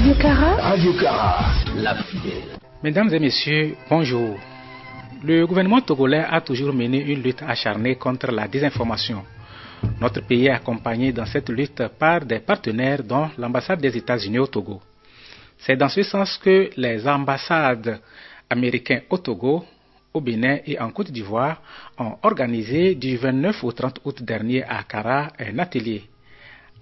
Radio Cara. Radio Cara, la fidèle. Mesdames et messieurs, bonjour. Le gouvernement togolais a toujours mené une lutte acharnée contre la désinformation. Notre pays est accompagné dans cette lutte par des partenaires dont l'ambassade des États-Unis au Togo. C'est dans ce sens que les ambassades américaines au Togo, au Bénin et en Côte d'Ivoire ont organisé du 29 au 30 août dernier à Accra un atelier.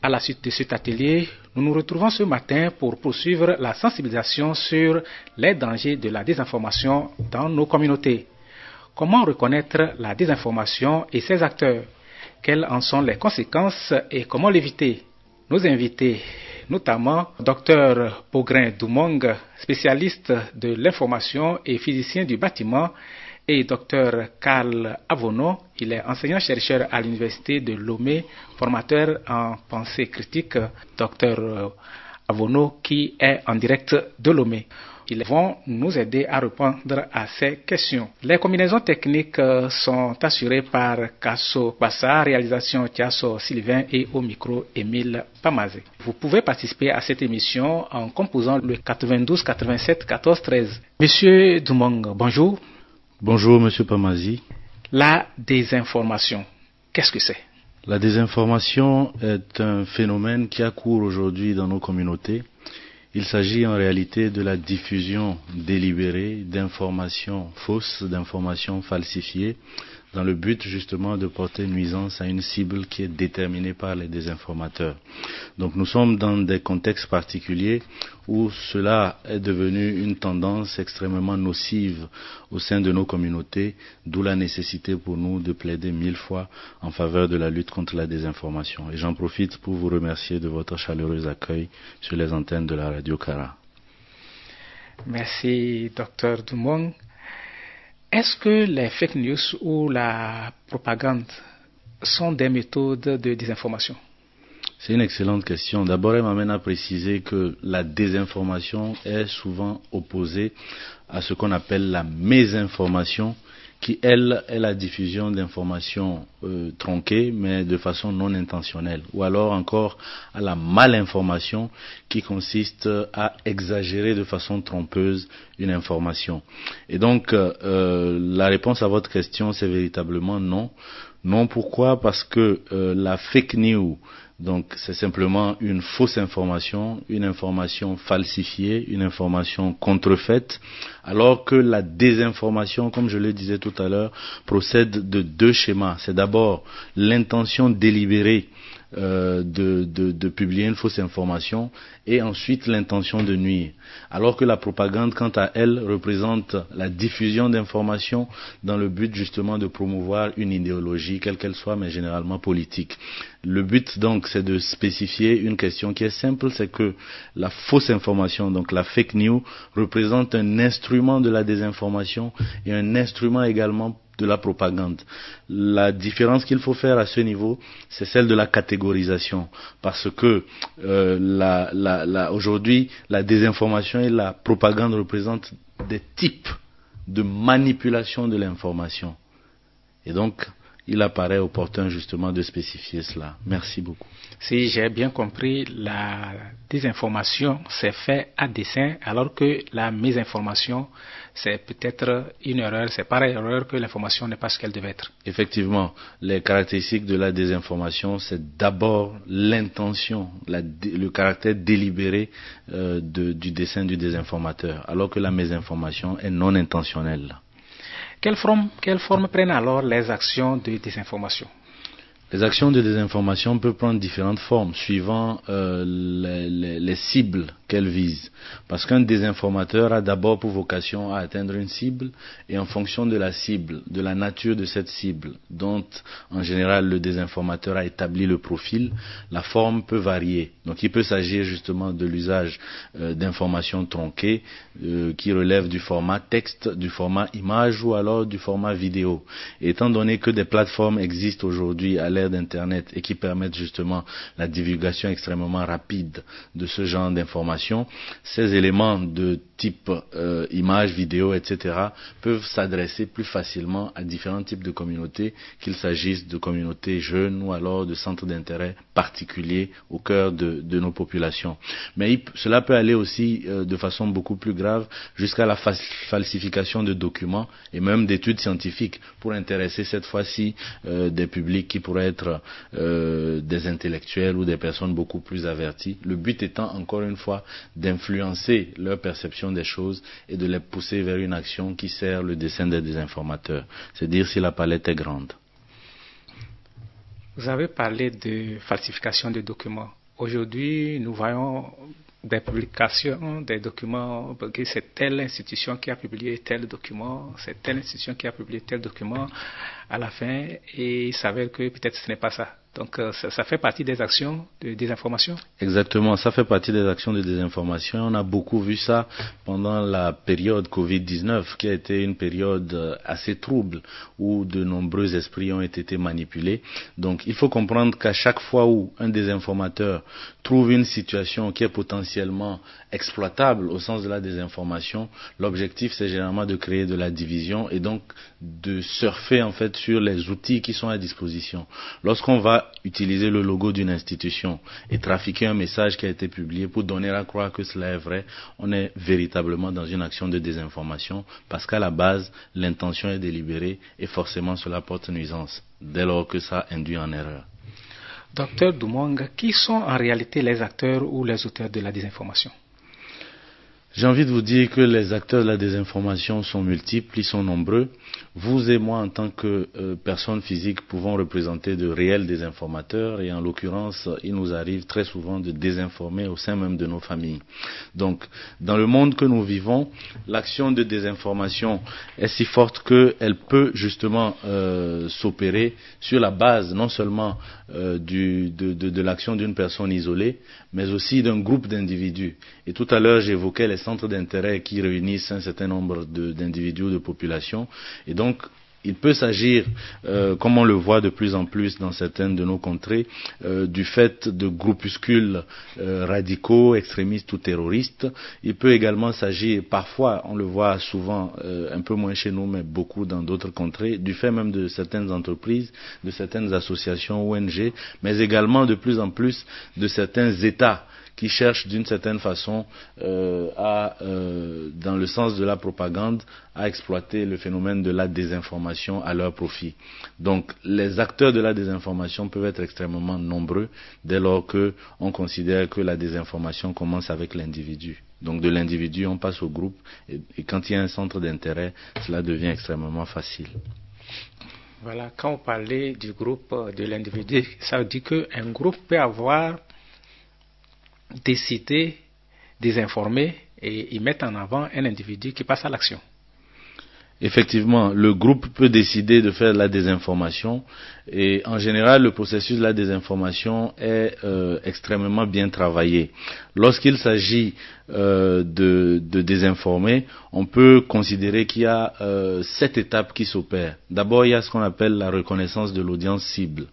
À la suite de cet atelier, nous nous retrouvons ce matin pour poursuivre la sensibilisation sur les dangers de la désinformation dans nos communautés. Comment reconnaître la désinformation et ses acteurs? Quelles en sont les conséquences et comment l'éviter? Nos invités, notamment Dr Pogrin Doumong, spécialiste de l'information et physicien du bâtiment, et Dr Karl Avono, il est enseignant-chercheur à l'université de Lomé, formateur en pensée critique. Dr Avono qui est en direct de Lomé. Ils vont nous aider à répondre à ces questions. Les combinaisons techniques sont assurées par Kasso Bassa, réalisation Thiasso Sylvain et au micro Émile Pamazé. Vous pouvez participer à cette émission en composant le 92 87 14 13. Monsieur Doumong, bonjour. Bonjour Monsieur Pamazi. La désinformation, qu'est-ce que c'est? La désinformation est un phénomène qui a cours aujourd'hui dans nos communautés. Il s'agit en réalité de la diffusion délibérée d'informations fausses, d'informations falsifiées, dans le but justement de porter nuisance à une cible qui est déterminée par les désinformateurs. Donc nous sommes dans des contextes particuliers où cela est devenu une tendance extrêmement nocive au sein de nos communautés, d'où la nécessité pour nous de plaider 1000 fois en faveur de la lutte contre la désinformation. Et j'en profite pour vous remercier de votre chaleureux accueil sur les antennes de la Radio Cara. Merci, Dr Doumong. Est-ce que les fake news ou la propagande sont des méthodes de désinformation? C'est une excellente question. D'abord, elle m'amène à préciser que la désinformation est souvent opposée à ce qu'on appelle la mésinformation, qui, elle, est la diffusion d'informations tronquées, mais de façon non intentionnelle. Ou alors encore à la malinformation, qui consiste à exagérer de façon trompeuse une information. Et donc, la réponse à votre question, c'est véritablement non. Non, pourquoi? Parce que la fake news, donc c'est simplement une fausse information, une information falsifiée, une information contrefaite, alors que la désinformation, comme je le disais tout à l'heure, procède de deux schémas. C'est d'abord l'intention délibérée de publier une fausse information et ensuite l'intention de nuire. Alors que la propagande, quant à elle, représente la diffusion d'informations dans le but justement de promouvoir une idéologie, quelle qu'elle soit, mais généralement politique. Le but donc, c'est de spécifier une question qui est simple, c'est que la fausse information, donc la fake news, représente un instrument de la désinformation et un instrument également de la propagande. La différence qu'il faut faire à ce niveau, c'est celle de la catégorisation, parce que aujourd'hui, la désinformation et la propagande représentent des types de manipulation de l'information. Et donc, il apparaît opportun justement de spécifier cela. Merci beaucoup. Si j'ai bien compris, la désinformation c'est fait à dessein, alors que la mésinformation c'est peut-être une erreur, c'est par erreur que l'information n'est pas ce qu'elle devait être. Effectivement, les caractéristiques de la désinformation, c'est d'abord l'intention, le caractère délibéré du dessein du désinformateur, alors que la mésinformation est non intentionnelle. Quelle forme prennent alors les actions de désinformation? Les actions de désinformation peuvent prendre différentes formes suivant les cibles qu'elles visent. Parce qu'un désinformateur a d'abord pour vocation à atteindre une cible et en fonction de la cible, de la nature de cette cible, dont en général le désinformateur a établi le profil, la forme peut varier. Donc il peut s'agir justement de l'usage d'informations tronquées qui relèvent du format texte, du format image ou alors du format vidéo. Et étant donné que des plateformes existent aujourd'hui à l'ère d'Internet et qui permettent justement la divulgation extrêmement rapide de ce genre d'informations, désinformation, ces éléments de type images, vidéos, etc. peuvent s'adresser plus facilement à différents types de communautés, qu'il s'agisse de communautés jeunes ou alors de centres d'intérêt particuliers au cœur de nos populations. Mais cela peut aller aussi de façon beaucoup plus grave jusqu'à la falsification de documents et même d'études scientifiques pour intéresser cette fois-ci des publics qui pourraient être des intellectuels ou des personnes beaucoup plus averties. Le but étant encore une fois d'influencer leur perception des choses et de les pousser vers une action qui sert le dessein des désinformateurs. C'est dire si la palette est grande. Vous avez parlé de falsification de documents. Aujourd'hui, nous voyons des publications, des documents, que c'est telle institution qui a publié tel document, c'est telle institution qui a publié tel document à la fin, et il s'avère que peut-être ce n'est pas ça. Donc ça fait partie des actions de désinformation? Exactement, ça fait partie des actions de désinformation. On a beaucoup vu ça pendant la période Covid-19, qui a été une période assez trouble, où de nombreux esprits ont été manipulés. Donc il faut comprendre qu'à chaque fois où un désinformateur trouve une situation qui est potentiellement exploitable au sens de la désinformation, l'objectif c'est généralement de créer de la division et donc de surfer en fait sur les outils qui sont à disposition. Lorsqu'on va utiliser le logo d'une institution et trafiquer un message qui a été publié pour donner à croire que cela est vrai, on est véritablement dans une action de désinformation parce qu'à la base, l'intention est délibérée et forcément cela porte nuisance dès lors que ça induit en erreur. Docteur Doumonga, qui sont en réalité les acteurs ou les auteurs de la désinformation? J'ai envie de vous dire que les acteurs de la désinformation sont multiples, ils sont nombreux. Vous et moi, en tant que personnes physiques, pouvons représenter de réels désinformateurs et en l'occurrence, il nous arrive très souvent de désinformer au sein même de nos familles. Donc, dans le monde que nous vivons, l'action de désinformation est si forte qu'elle peut justement s'opérer sur la base non seulement de l'action d'une personne isolée, mais aussi d'un groupe d'individus. Et tout à l'heure, j'évoquais les centres d'intérêt qui réunissent un certain nombre d'individus ou de populations. Et donc, il peut s'agir, comme on le voit de plus en plus dans certaines de nos contrées, du fait de groupuscules radicaux, extrémistes ou terroristes. Il peut également s'agir, parfois, on le voit souvent, un peu moins chez nous, mais beaucoup dans d'autres contrées, du fait même de certaines entreprises, de certaines associations ONG, mais également de plus en plus de certains États qui cherchent d'une certaine façon dans le sens de la propagande, à exploiter le phénomène de la désinformation à leur profit. Donc les acteurs de la désinformation peuvent être extrêmement nombreux dès lors qu'on considère que la désinformation commence avec l'individu. Donc de l'individu on passe au groupe et quand il y a un centre d'intérêt, cela devient extrêmement facile. Voilà, quand vous parlez du groupe de l'individu, ça veut dire qu'un groupe peut avoir décider, désinformer et y mettre en avant un individu qui passe à l'action. Effectivement, le groupe peut décider de faire de la désinformation et en général le processus de la désinformation est extrêmement bien travaillé. Lorsqu'il s'agit de désinformer, on peut considérer qu'il y a 7 étapes qui s'opèrent. D'abord, il y a ce qu'on appelle la reconnaissance de l'audience cible.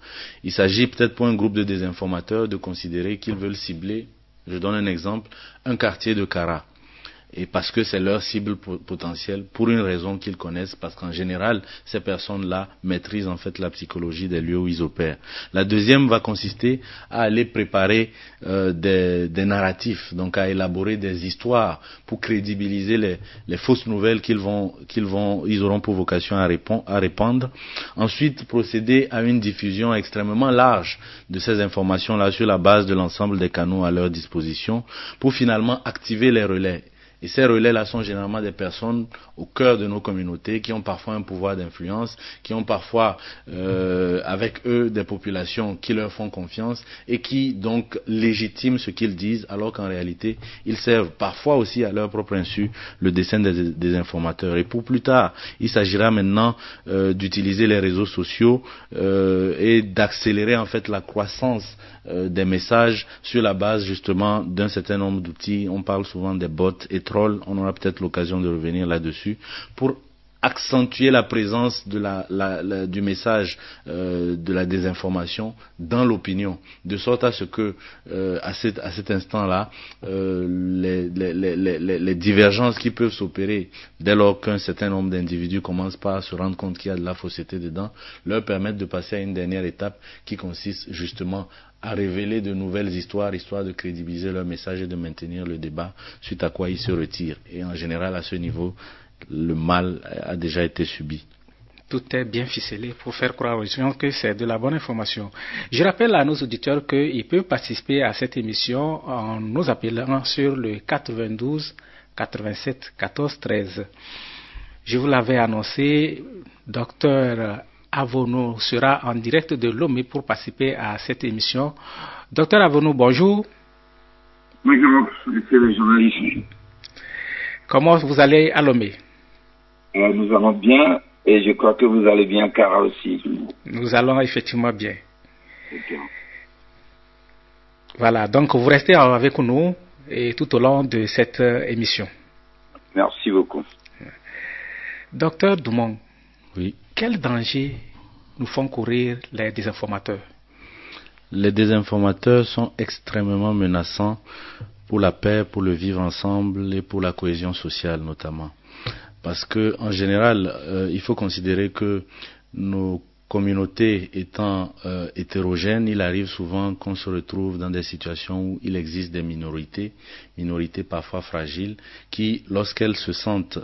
Il s'agit peut-être pour un groupe de désinformateurs de considérer qu'ils veulent cibler, je donne un exemple, un quartier de Kara. Et parce que c'est leur cible potentielle, pour une raison qu'ils connaissent, parce qu'en général, ces personnes-là maîtrisent en fait la psychologie des lieux où ils opèrent. La deuxième va consister à aller préparer des narratifs, donc à élaborer des histoires pour crédibiliser les fausses nouvelles ils auront pour vocation à répandre. Ensuite, procéder à une diffusion extrêmement large de ces informations-là sur la base de l'ensemble des canaux à leur disposition, pour finalement activer les relais. Et ces relais-là sont généralement des personnes au cœur de nos communautés qui ont parfois un pouvoir d'influence, qui ont parfois avec eux des populations qui leur font confiance et qui donc légitiment ce qu'ils disent alors qu'en réalité ils servent parfois aussi à leur propre insu le dessein des informateurs. Et pour plus tard, il s'agira maintenant d'utiliser les réseaux sociaux et d'accélérer en fait la croissance des messages sur la base justement d'un certain nombre d'outils. On parle souvent des bots et trolls, on aura peut-être l'occasion de revenir là-dessus, pour accentuer la présence de du message de la désinformation dans l'opinion, de sorte à ce que à cet instant-là, les divergences qui peuvent s'opérer dès lors qu'un certain nombre d'individus commencent par se rendre compte qu'il y a de la fausseté dedans, leur permettent de passer à une dernière étape qui consiste justement à révéler de nouvelles histoires, histoire de crédibiliser leur message et de maintenir le débat, suite à quoi ils se retirent. Et en général, à ce niveau, le mal a déjà été subi. Tout est bien ficelé pour faire croire aux gens que c'est de la bonne information. Je rappelle à nos auditeurs qu'ils peuvent participer à cette émission en nous appelant sur le 92 87 14 13. Je vous l'avais annoncé, Docteur Avono sera en direct de Lomé pour participer à cette émission. Docteur Avono, bonjour. Bonjour, monsieur le journaliste. Comment vous allez à Lomé? Nous allons bien et je crois que vous allez bien, Cara aussi. Nous allons effectivement bien. Okay. Voilà, donc vous restez avec nous et tout au long de cette émission. Merci beaucoup. Docteur Dumont, oui. Quels dangers nous font courir les désinformateurs? Les désinformateurs sont extrêmement menaçants pour la paix, pour le vivre ensemble et pour la cohésion sociale notamment. Parce que en général, il faut considérer que nos communautés étant hétérogènes, il arrive souvent qu'on se retrouve dans des situations où il existe des minorités parfois fragiles, qui, lorsqu'elles se sentent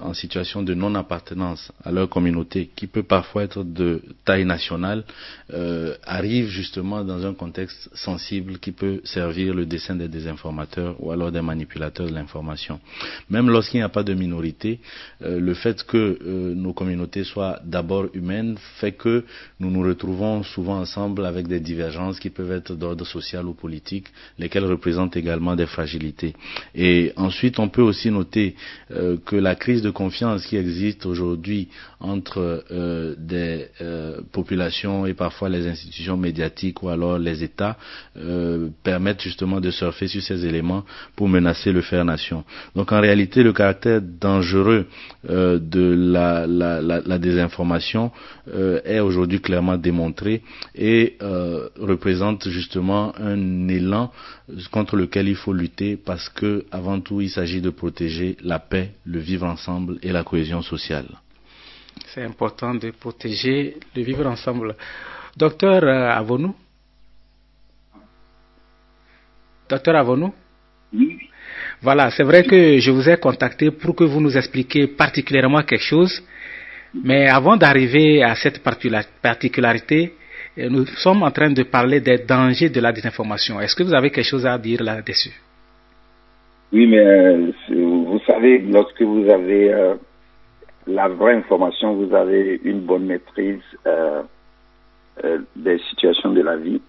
en situation de non-appartenance à leur communauté, qui peut parfois être de taille nationale, arrivent justement dans un contexte sensible qui peut servir le dessein des désinformateurs ou alors des manipulateurs de l'information. Même lorsqu'il n'y a pas de minorité, le fait que nos communautés soient d'abord humaines fait que nous nous retrouvons souvent ensemble avec des divergences qui peuvent être d'ordre social ou politique, lesquelles représentent également des fragilités. Et ensuite, on peut aussi noter que la crise de confiance qui existe aujourd'hui entre des populations et parfois les institutions médiatiques ou alors les États permettent justement de surfer sur ces éléments pour menacer le faire-nation. Donc en réalité, le caractère dangereux de la désinformation est aujourd'hui clairement démontré et représente justement un élan contre lequel il faut lutter parce que avant tout il s'agit de protéger la paix, le vivre ensemble et la cohésion sociale. C'est important de protéger le vivre ensemble. Docteur Avonou? Docteur Avonou? Oui. Voilà, c'est vrai que je vous ai contacté pour que vous nous expliquiez particulièrement quelque chose. Mais avant d'arriver à cette particularité, nous sommes en train de parler des dangers de la désinformation. Est-ce que vous avez quelque chose à dire là-dessus? Oui, mais vous savez, lorsque vous avez la vraie information, vous avez une bonne maîtrise des situations de la vie.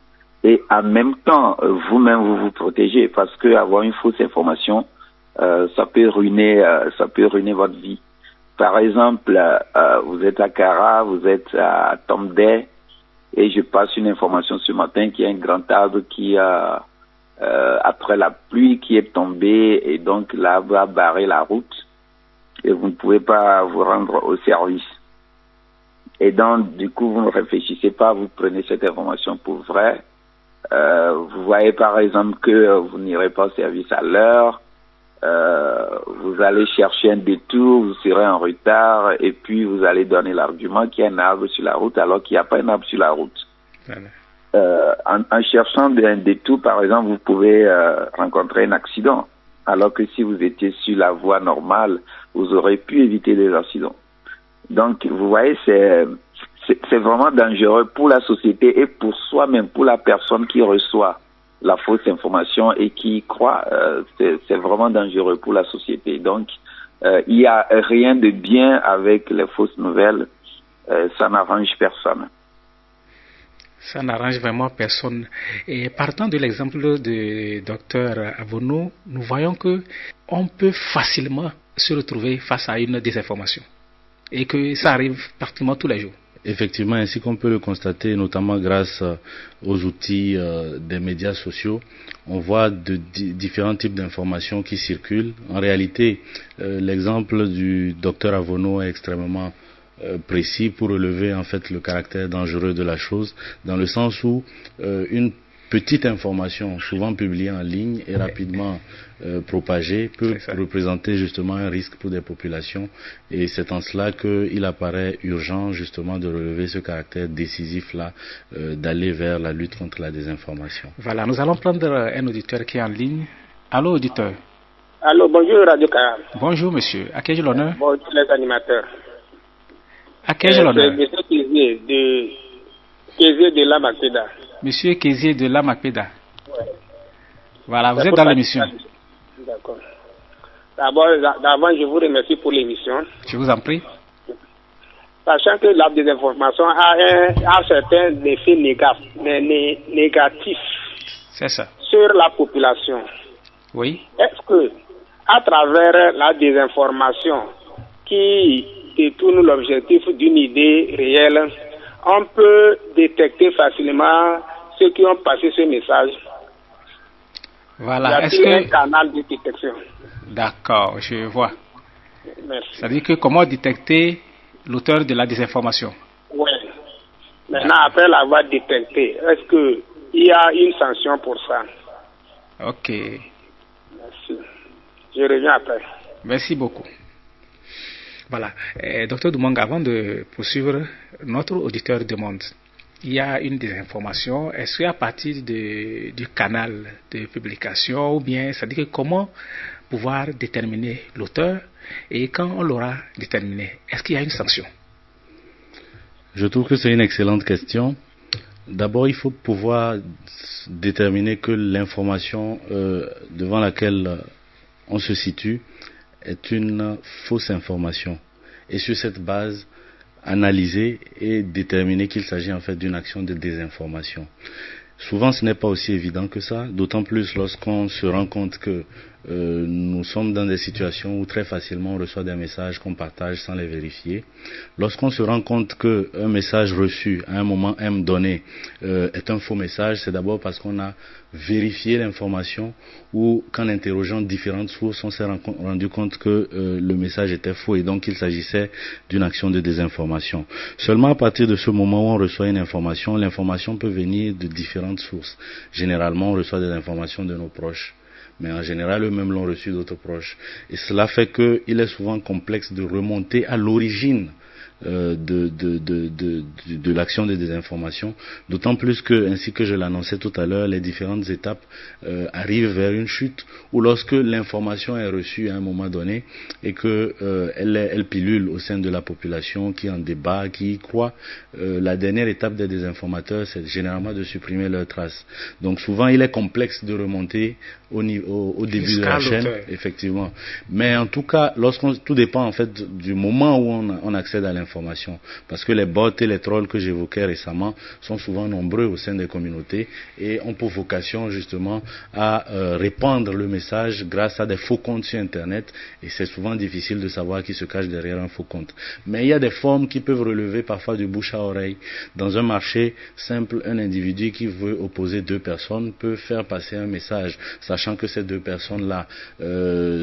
Et en même temps, vous-même, vous vous protégez parce que avoir une fausse information, ça peut ruiner votre vie. Par exemple, vous êtes à Kara, vous êtes à Tomdé, et je passe une information ce matin qu'il y a un grand arbre qui a, après la pluie qui est tombée, et donc l'arbre a barré la route, et vous ne pouvez pas vous rendre au service. Et donc, du coup, vous ne réfléchissez pas, vous prenez cette information pour vrai. Vous voyez par exemple que vous n'irez pas au service à l'heure, vous allez chercher un détour, vous serez en retard et puis vous allez donner l'argument qu'il y a un arbre sur la route alors qu'il n'y a pas un arbre sur la route. Voilà. En cherchant un détour, par exemple, vous pouvez rencontrer un accident alors que si vous étiez sur la voie normale, vous aurez pu éviter des accidents. Donc, vous voyez, c'est vraiment dangereux pour la société et pour soi-même, pour la personne qui reçoit la fausse information et qui y croit, c'est vraiment dangereux pour la société. Donc, il n'y a rien de bien avec les fausses nouvelles. Ça n'arrange personne. Ça n'arrange vraiment personne. Et partant de l'exemple du docteur Avonou, nous voyons que on peut facilement se retrouver face à une désinformation. Et que ça arrive pratiquement tous les jours. Effectivement, ainsi qu'on peut le constater, notamment grâce aux outils des médias sociaux, on voit différents types d'informations qui circulent. En réalité, l'exemple du docteur Avono est extrêmement précis pour relever en fait le caractère dangereux de la chose, dans le sens où une petite information, souvent publiée en ligne et rapidement propagée, peut représenter justement un risque pour des populations, et c'est en cela qu'il apparaît urgent justement de relever ce caractère décisif-là, d'aller vers la lutte contre la désinformation. Voilà, nous allons prendre un auditeur qui est en ligne. Allô, auditeur. Allô, bonjour Radio Canal. Bonjour monsieur, à qui ai-je l'honneur? Bonjour les animateurs. À qui ai-je l'honneur? C'est M. Kézié de la Makeda. Monsieur Kézié de la Makeda. Ouais. Voilà, vous êtes dans l'émission. D'accord. D'abord, je vous remercie pour l'émission. Je vous en prie. Sachant que la désinformation a certains effets négatifs. C'est ça. Sur la population. Oui. Est-ce que, à travers la désinformation qui détourne l'objectif d'une idée réelle, on peut détecter facilement ceux qui ont passé ce message? Voilà. Est-ce un canal de détection? D'accord, je vois. Merci. C'est-à-dire que comment détecter l'auteur de la désinformation? Oui. Maintenant, après l'avoir détecté, est-ce qu'il y a une sanction pour ça? Ok. Merci. Je reviens après. Merci beaucoup. Voilà. Docteur Dumong, avant de poursuivre, notre auditeur demande, il y a une désinformation, est-ce qu'à partir du canal de publication, ou bien, c'est-à-dire que comment pouvoir déterminer l'auteur, et quand on l'aura déterminé, est-ce qu'il y a une sanction? Je trouve que c'est une excellente question. D'abord, il faut pouvoir déterminer que l'information devant laquelle on se situe est une fausse information. Et sur cette base, analyser et déterminer qu'il s'agit en fait d'une action de désinformation. Souvent, ce n'est pas aussi évident que ça, d'autant plus lorsqu'on se rend compte que nous sommes dans des situations où très facilement on reçoit des messages qu'on partage sans les vérifier. Lorsqu'on se rend compte qu'un message reçu à un moment M donné est un faux message, c'est d'abord parce qu'on a vérifié l'information ou qu'en interrogeant différentes sources, on s'est rendu compte que le message était faux et donc il s'agissait d'une action de désinformation. Seulement à partir de ce moment où on reçoit une information, l'information peut venir de différentes sources. Généralement, on reçoit des informations de nos proches, mais en général, eux-mêmes l'ont reçu d'autres proches. Et cela fait qu'il est souvent complexe de remonter à l'origine de l'action de désinformation, d'autant plus que, ainsi que je l'annonçais tout à l'heure, les différentes étapes arrivent vers une chute où lorsque l'information est reçue à un moment donné et que elle pilule au sein de la population qui en débat, qui y croit, la dernière étape des désinformateurs, c'est généralement de supprimer leurs traces. Donc souvent il est complexe de remonter au début de la chaîne, effectivement. Mais en tout cas, tout dépend en fait du moment où on accède à l'information, parce que les bots et les trolls que j'évoquais récemment sont souvent nombreux au sein des communautés et ont pour vocation justement à répandre le message grâce à des faux comptes sur Internet, et c'est souvent difficile de savoir qui se cache derrière un faux compte. Mais il y a des formes qui peuvent relever parfois du bouche à oreille. Dans un marché simple, un individu qui veut opposer deux personnes peut faire passer un message, sachant que ces deux personnes-là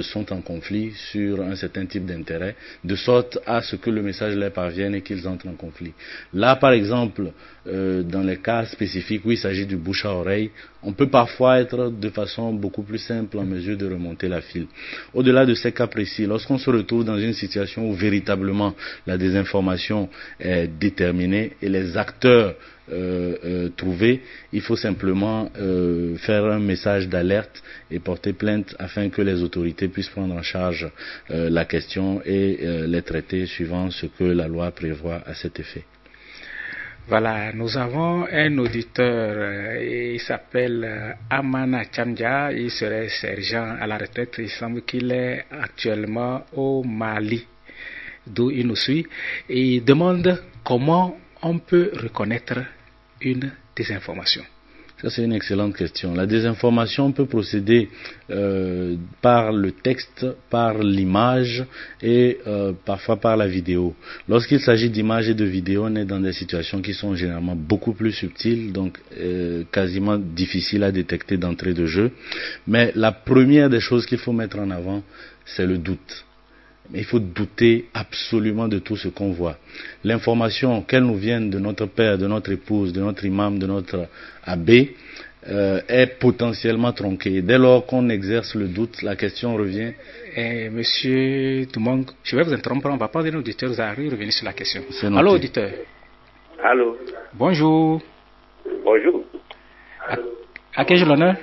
sont en conflit sur un certain type d'intérêt, de sorte à ce que le message leur parvienne et qu'ils entrent en conflit. Là, par exemple, dans les cas spécifiques où il s'agit du bouche à oreille, on peut parfois être de façon beaucoup plus simple en mesure de remonter la file. Au-delà de ces cas précis, lorsqu'on se retrouve dans une situation où véritablement la désinformation est déterminée et les acteurs trouvés, il faut simplement faire un message d'alerte et porter plainte afin que les autorités puissent prendre en charge la question et les traiter suivant ce que la loi prévoit à cet effet. Voilà, nous avons un auditeur, il s'appelle Amana Chamja, il serait sergent à la retraite, il semble qu'il est actuellement au Mali, d'où il nous suit, et il demande comment on peut reconnaître une désinformation. Ça, c'est une excellente question. La désinformation peut procéder par le texte, par l'image et parfois par la vidéo. Lorsqu'il s'agit d'images et de vidéos, on est dans des situations qui sont généralement beaucoup plus subtiles, donc quasiment difficiles à détecter d'entrée de jeu. Mais la première des choses qu'il faut mettre en avant, c'est le doute. Mais il faut douter absolument de tout ce qu'on voit. L'information, qu'elle nous vienne de notre père, de notre épouse, de notre imam, de notre abbé, est potentiellement tronquée. Dès lors qu'on exerce le doute, la question revient. Monsieur Toumong, je vais vous interrompre, on va pas donner auditeur, vous allez revenir sur la question. Allô, auditeur. Allô. Bonjour. Bonjour. À qui j'ai l'honneur?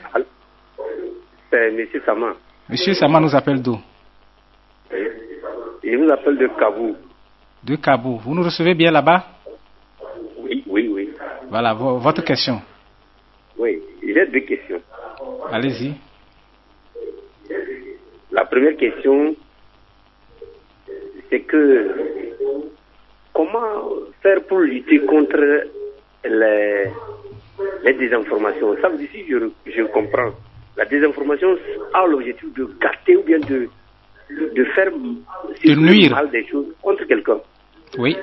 C'est Monsieur Sama. Monsieur Sama nous appelle d'où? Je vous appelle de Kabou. De Kabou. Vous nous recevez bien là-bas? Oui. Voilà, votre question. Oui, j'ai deux questions. Allez-y. La première question, c'est que comment faire pour lutter contre les désinformations? Ça veut dire, si je comprends, la désinformation a l'objectif de gâter ou bien de faire de nuire mal des choses contre quelqu'un. Oui.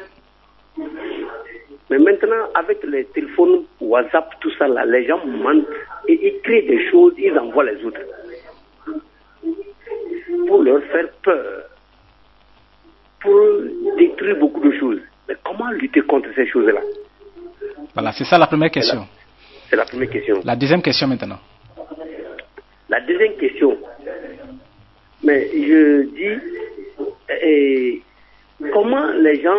Mais maintenant, avec les téléphones, WhatsApp, tout ça, là, les gens mentent et ils créent des choses, ils envoient les autres pour leur faire peur, pour détruire beaucoup de choses. Mais comment lutter contre ces choses-là? Voilà, c'est ça la première question. C'est la première question. La deuxième question maintenant. La deuxième question, mais je dis, comment les gens,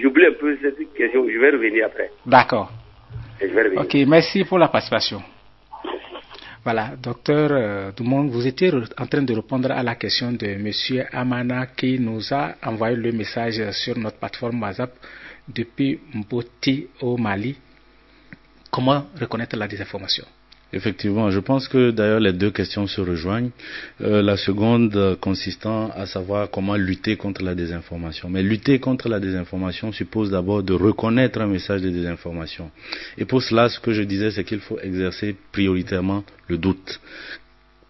j'oublie un peu cette question, je vais revenir après. D'accord. Je vais revenir. Ok, merci pour la participation. Voilà, docteur Toumong, vous étiez en train de répondre à la question de monsieur Amana qui nous a envoyé le message sur notre plateforme WhatsApp depuis Mboti au Mali. Comment reconnaître la désinformation? Effectivement, je pense que d'ailleurs les deux questions se rejoignent. La seconde consistant à savoir comment lutter contre la désinformation. Mais lutter contre la désinformation suppose d'abord de reconnaître un message de désinformation. Et pour cela, ce que je disais, c'est qu'il faut exercer prioritairement le doute.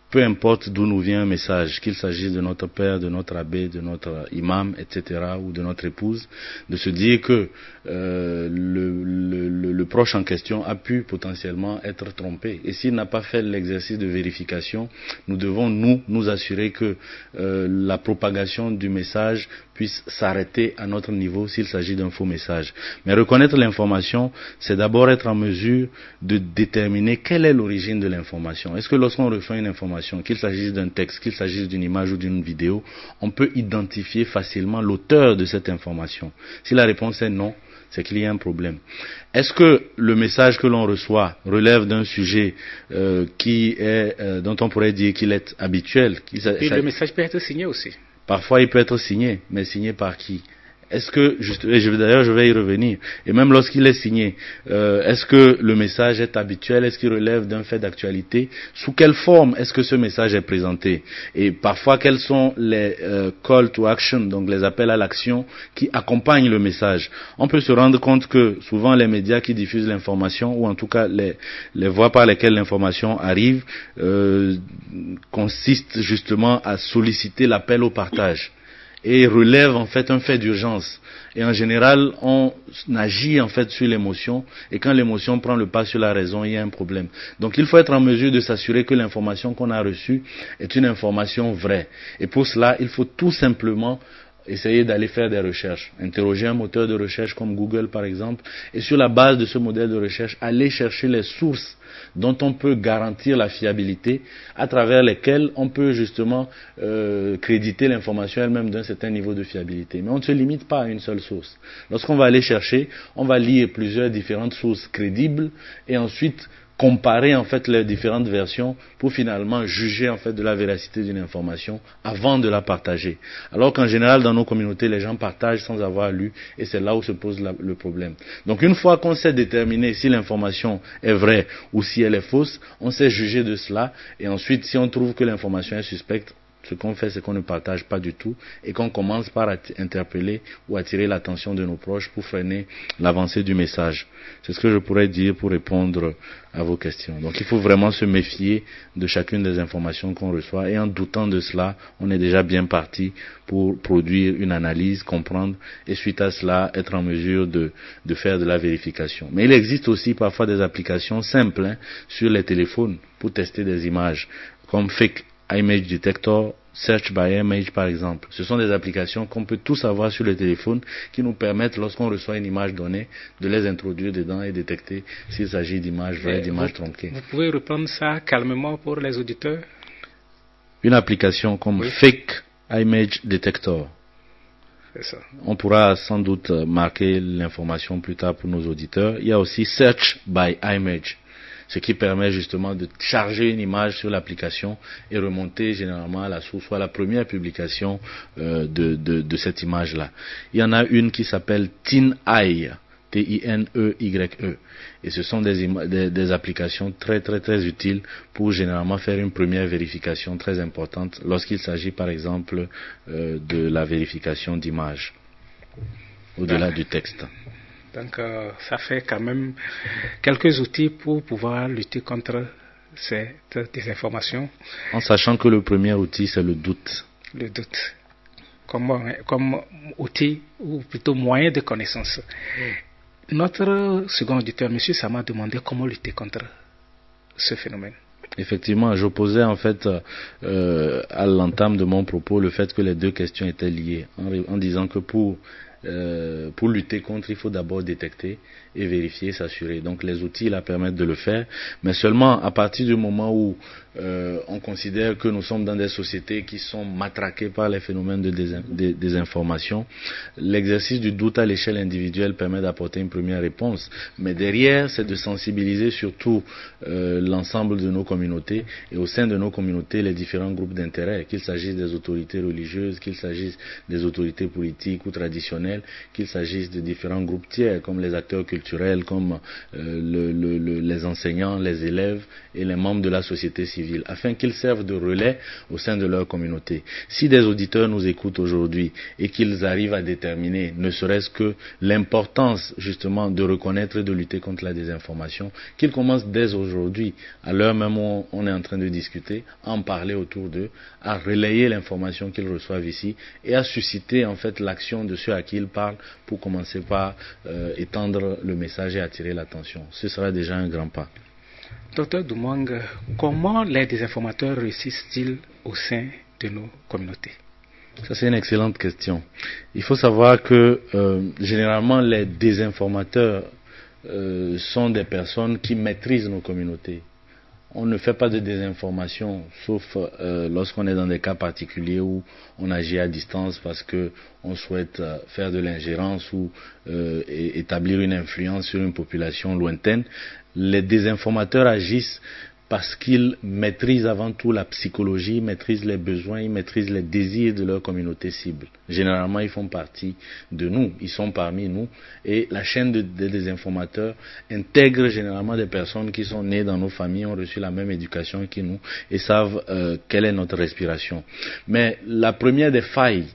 Peu importe d'où nous vient un message, qu'il s'agisse de notre père, de notre abbé, de notre imam, etc., ou de notre épouse, de se dire que le proche en question a pu potentiellement être trompé. Et s'il n'a pas fait l'exercice de vérification, nous devons nous assurer que la propagation du message puisse s'arrêter à notre niveau s'il s'agit d'un faux message. Mais reconnaître l'information, c'est d'abord être en mesure de déterminer quelle est l'origine de l'information. Est-ce que lorsqu'on reçoit une information, qu'il s'agisse d'un texte, qu'il s'agisse d'une image ou d'une vidéo, on peut identifier facilement l'auteur de cette information? Si la réponse est non, c'est qu'il y a un problème. Est-ce que le message que l'on reçoit relève d'un sujet dont on pourrait dire qu'il est habituel? Et le message peut être signé aussi. Parfois, il peut être signé, mais signé par qui? Est-ce que, d'ailleurs, je vais y revenir, et même lorsqu'il est signé, est-ce que le message est habituel? Est-ce qu'il relève d'un fait d'actualité? Sous quelle forme est-ce que ce message est présenté? Et parfois, quels sont les call to action, donc les appels à l'action qui accompagnent le message? On peut se rendre compte que souvent les médias qui diffusent l'information, ou en tout cas les voies par lesquelles l'information arrive, consistent justement à solliciter l'appel au partage, et relève en fait un fait d'urgence. Et en général, on agit en fait sur l'émotion, et quand l'émotion prend le pas sur la raison, il y a un problème. Donc il faut être en mesure de s'assurer que l'information qu'on a reçue est une information vraie. Et pour cela, il faut tout simplement essayer d'aller faire des recherches, interroger un moteur de recherche comme Google par exemple, et sur la base de ce modèle de recherche, aller chercher les sources dont on peut garantir la fiabilité, à travers lesquelles on peut justement créditer l'information elle-même d'un certain niveau de fiabilité. Mais on ne se limite pas à une seule source. Lorsqu'on va aller chercher, on va lire plusieurs différentes sources crédibles, et ensuite comparer en fait les différentes versions pour finalement juger en fait de la véracité d'une information avant de la partager. Alors qu'en général dans nos communautés les gens partagent sans avoir lu, et c'est là où se pose le problème. Donc une fois qu'on sait déterminer si l'information est vraie ou si elle est fausse, on sait juger de cela, et ensuite si on trouve que l'information est suspecte, Ce qu'on fait, c'est qu'on ne partage pas du tout et qu'on commence par interpeller ou attirer l'attention de nos proches pour freiner l'avancée du message. C'est ce que je pourrais dire pour répondre à vos questions. Donc il faut vraiment se méfier de chacune des informations qu'on reçoit et en doutant de cela, on est déjà bien parti pour produire une analyse, comprendre et suite à cela, être en mesure de faire de la vérification. Mais il existe aussi parfois des applications simples sur les téléphones pour tester des images comme Fake Image Detector, Search by Image par exemple. Ce sont des applications qu'on peut tous avoir sur le téléphone qui nous permettent, lorsqu'on reçoit une image donnée, de les introduire dedans et détecter s'il s'agit d'images vraies, d'images tronquées. Vous pouvez reprendre ça calmement pour les auditeurs? Une application comme Fake Image Detector. C'est ça. On pourra sans doute marquer l'information plus tard pour nos auditeurs. Il y a aussi Search by Image, ce qui permet justement de charger une image sur l'application et remonter généralement à la source ou à la première publication de cette image-là. Il y en a une qui s'appelle TinEye, T-I-N-E-Y-E, et ce sont des applications très très très utiles pour généralement faire une première vérification très importante lorsqu'il s'agit par exemple de la vérification d'images au-delà du texte. Donc, ça fait quand même quelques outils pour pouvoir lutter contre cette désinformation. En sachant que le premier outil, c'est le doute. Le doute. Comme outil, ou plutôt moyen de connaissance. Notre second auditeur, M. Sama, a demandé comment lutter contre ce phénomène. Effectivement, j'opposais en fait à l'entame de mon propos le fait que les deux questions étaient liées, en disant que pour lutter contre, il faut d'abord détecter et vérifier, s'assurer. Donc les outils là permettent de le faire, mais seulement à partir du moment où on considère que nous sommes dans des sociétés qui sont matraquées par les phénomènes de désinformation, l'exercice du doute à l'échelle individuelle permet d'apporter une première réponse. Mais derrière, c'est de sensibiliser surtout l'ensemble de nos communautés et au sein de nos communautés les différents groupes d'intérêt, qu'il s'agisse des autorités religieuses, qu'il s'agisse des autorités politiques ou traditionnelles, qu'il s'agisse de différents groupes tiers comme les acteurs culturels, comme les enseignants, les élèves et les membres de la société civile, afin qu'ils servent de relais au sein de leur communauté. Si des auditeurs nous écoutent aujourd'hui et qu'ils arrivent à déterminer, ne serait-ce que l'importance justement de reconnaître et de lutter contre la désinformation, qu'ils commencent dès aujourd'hui, à l'heure même où on est en train de discuter, à en parler autour d'eux, à relayer l'information qu'ils reçoivent ici et à susciter en fait l'action de ceux à qui ils parlent pour commencer par étendre le message et attirer l'attention. Ce sera déjà un grand pas. Docteur Doumang, comment les désinformateurs réussissent-ils au sein de nos communautés? Ça, c'est une excellente question. Il faut savoir que généralement les désinformateurs sont des personnes qui maîtrisent nos communautés. On ne fait pas de désinformation, sauf lorsqu'on est dans des cas particuliers où on agit à distance parce qu'on souhaite faire de l'ingérence ou établir une influence sur une population lointaine. Les désinformateurs agissent parce qu'ils maîtrisent avant tout la psychologie, ils maîtrisent les besoins, ils maîtrisent les désirs de leur communauté cible. Généralement, ils font partie de nous, ils sont parmi nous, et la chaîne des désinformateurs intègre généralement des personnes qui sont nées dans nos familles, ont reçu la même éducation que nous, et savent quelle est notre respiration. Mais la première des failles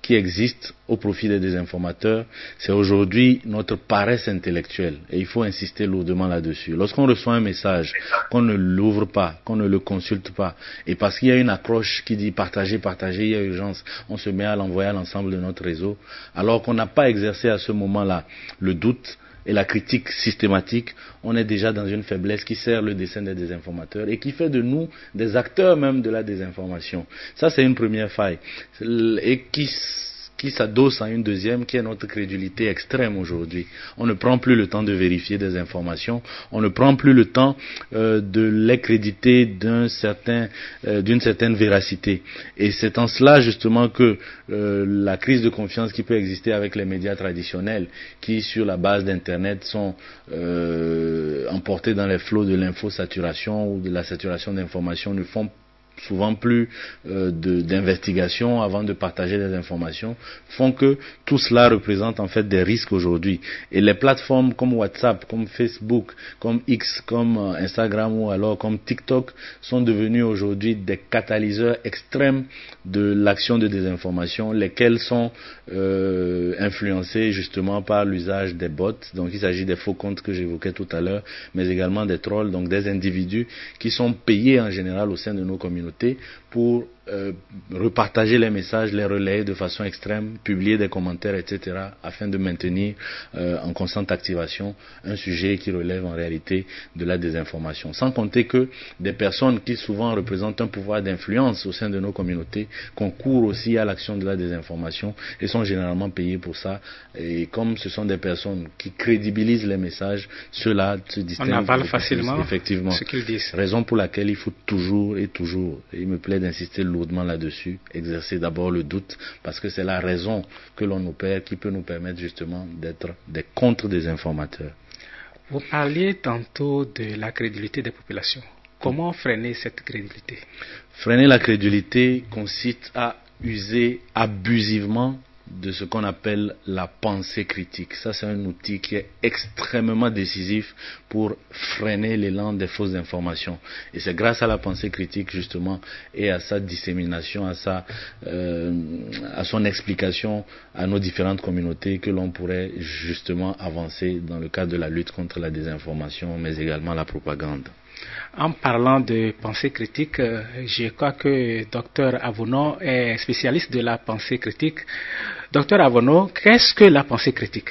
qui existe au profit des désinformateurs, c'est aujourd'hui notre paresse intellectuelle. Et il faut insister lourdement là-dessus. Lorsqu'on reçoit un message, qu'on ne l'ouvre pas, qu'on ne le consulte pas, et parce qu'il y a une accroche qui dit partagez, partagez, il y a urgence, on se met à l'envoyer à l'ensemble de notre réseau, alors qu'on n'a pas exercé à ce moment-là le doute et la critique systématique, on est déjà dans une faiblesse qui sert le dessein des désinformateurs et qui fait de nous des acteurs même de la désinformation. Ça, c'est une première faille. Et qui s'adosse à une deuxième, qui est notre crédulité extrême aujourd'hui. On ne prend plus le temps de vérifier des informations, on ne prend plus le temps de les créditer d'une certaine véracité. Et c'est en cela justement que la crise de confiance qui peut exister avec les médias traditionnels, qui sur la base d'Internet sont emportés dans les flots de l'infosaturation ou de la saturation d'informations, ne font souvent plus d'investigation avant de partager des informations, font que tout cela représente en fait des risques aujourd'hui. Et les plateformes comme WhatsApp, comme Facebook, comme X, comme Instagram ou alors comme TikTok sont devenus aujourd'hui des catalyseurs extrêmes de l'action de désinformation, lesquels sont influencés justement par l'usage des bots. Donc il s'agit des faux comptes que j'évoquais tout à l'heure, mais également des trolls, donc des individus qui sont payés en général au sein de nos communautés pour repartager les messages, les relayer de façon extrême, publier des commentaires, etc., afin de maintenir en constante activation un sujet qui relève en réalité de la désinformation. Sans compter que des personnes qui souvent représentent un pouvoir d'influence au sein de nos communautés concourent aussi à l'action de la désinformation et sont généralement payées pour ça. Et comme ce sont des personnes qui crédibilisent les messages, ceux-là se distinguent. On avale facilement effectivement, ce qu'ils disent. Raison pour laquelle il faut toujours, et il me plaît d'insister lourdement là-dessus, exercer d'abord le doute, parce que c'est la raison que l'on opère qui peut nous permettre justement d'être des contre-désinformateurs. Vous parliez tantôt de la crédulité des populations. Comment freiner cette crédulité? Freiner la crédulité consiste à user abusivement de ce qu'on appelle la pensée critique. Ça, c'est un outil qui est extrêmement décisif pour freiner l'élan des fausses informations. Et c'est grâce à la pensée critique, justement, et à sa dissémination, à son explication à nos différentes communautés que l'on pourrait justement avancer dans le cadre de la lutte contre la désinformation, mais également la propagande. En parlant de pensée critique, je crois que Dr Avono est spécialiste de la pensée critique. Dr Avono, qu'est-ce que la pensée critique?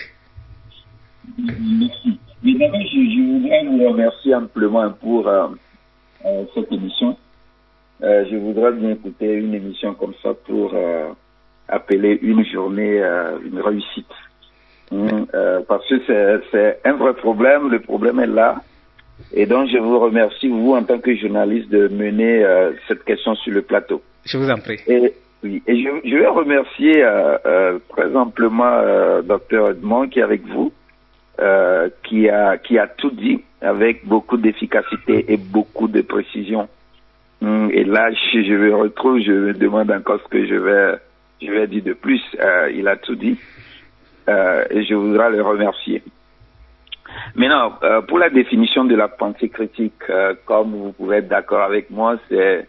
Merci. Évidemment, je voudrais vous remercier amplement pour cette émission. Je voudrais bien écouter une émission comme ça pour appeler une journée une réussite. Parce que c'est un vrai problème, le problème est là. Et donc, je vous remercie, vous, en tant que journaliste, de mener cette question sur le plateau. Je vous en prie. Et je vais remercier très amplement Dr Edmond qui est avec vous, qui a tout dit avec beaucoup d'efficacité et beaucoup de précision. Et là, je me retrouve, je me demande encore ce que je vais dire de plus. Il a tout dit et je voudrais le remercier. Maintenant, pour la définition de la pensée critique, comme vous pouvez être d'accord avec moi, c'est